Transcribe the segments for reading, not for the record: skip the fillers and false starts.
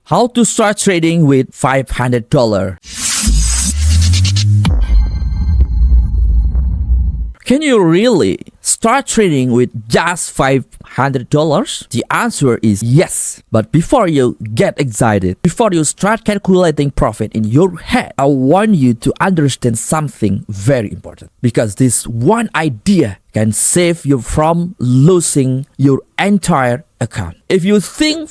How to start trading with $500. Can you really start trading with just $500? The answer is yes. But before you get excited, before you start calculating profit in your head, I want you to understand something very important. Because this one idea can save you from losing your entire account. If you think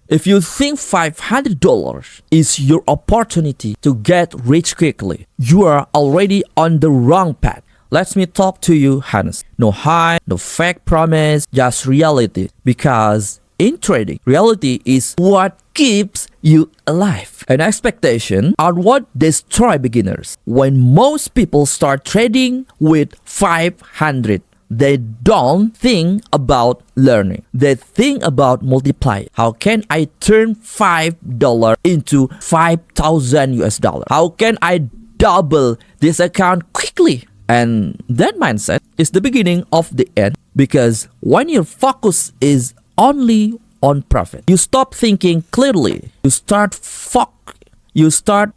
if you think $500 is your opportunity to get rich quickly, you are already on the wrong path. Let me talk to you honest. No hype, no fake promise, just reality. Because in trading, reality is what keeps you alive. And expectation are what destroy beginners. When most people start trading with $500, they don't think about learning. They think about multiply. How can I turn $5 into $5,000? How can I double this account quickly? And that mindset is the beginning of the end, because when your focus is only on profit, you stop thinking clearly. You start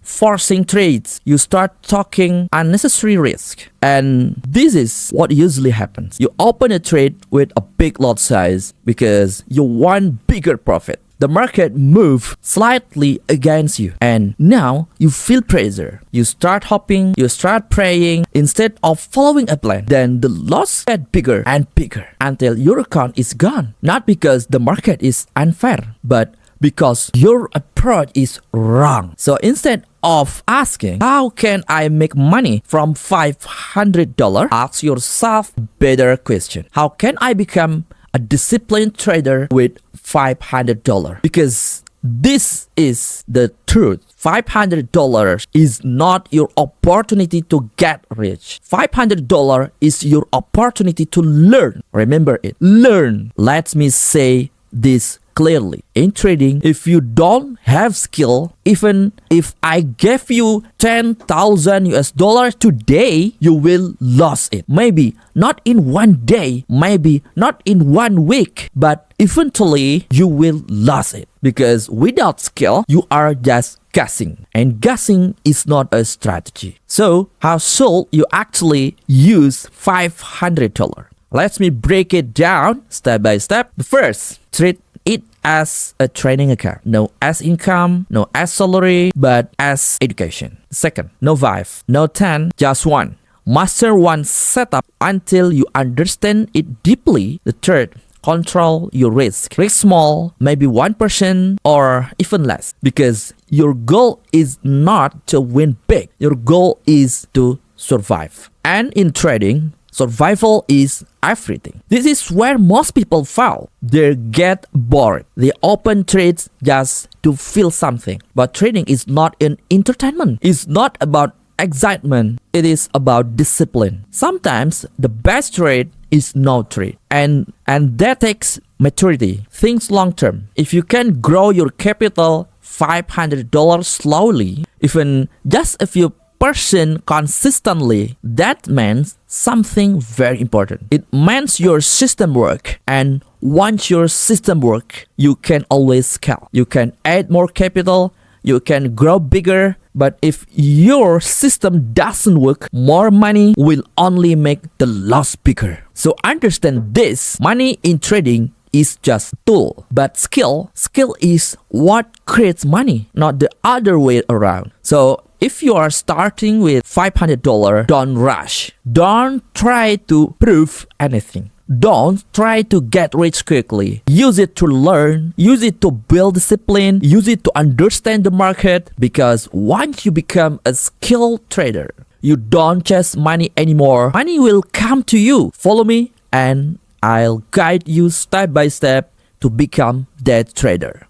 forcing trades. You start talking unnecessary risk. And this is what usually happens. You open a trade with a big lot size because you want bigger profit. The market moves slightly against you, and now you feel pressure. You start hoping, you start praying instead of following a plan. Then the loss gets bigger and bigger until your account is gone. Not because the market is unfair, but because your approach is wrong. So instead of asking, how can I make money from $500? Ask yourself a better question. How can I become a disciplined trader with $500? Because this is the truth. $500 is not your opportunity to get rich. $500 is your opportunity to learn. Remember it. Learn. Let me say this clearly. In trading, if you don't have skill, even if I gave you $10,000 today, you will lose it. Maybe not in one day, maybe not in 1 week, but eventually you will lose it. Because without skill, you are just guessing. And guessing is not a strategy. So, how should you actually use $500? Let me break it down step by step. The first, treat it as a training account. No as income, no as salary, but as education. Second, no 5, no 10, just 1. Master one setup until you understand it deeply. The third, control your risk. Risk small, maybe 1% or even less. Because your goal is not to win big. Your goal is to survive. And in trading, survival is everything. This is where most people fail. They get bored. They open trades just to feel something. But trading is not an entertainment. It's not about excitement. It is about discipline. Sometimes the best trade is no trade. And that takes maturity. Think long term. If you can grow your capital $500 slowly, even just a few % consistently, that means something very important. It means your system work, and once your system work, you can always scale. You can add more capital, you can grow bigger, but if your system doesn't work, more money will only make the loss bigger. So understand this, money in trading is just a tool, but skill is what creates money, not the other way around. So if you are starting with $500, don't rush. Don't try to prove anything. Don't try to get rich quickly. Use it to learn. Use it to build discipline. Use it to understand the market. Because once you become a skilled trader, you don't chase money anymore. Money will come to you. Follow me and I'll guide you step by step to become that trader.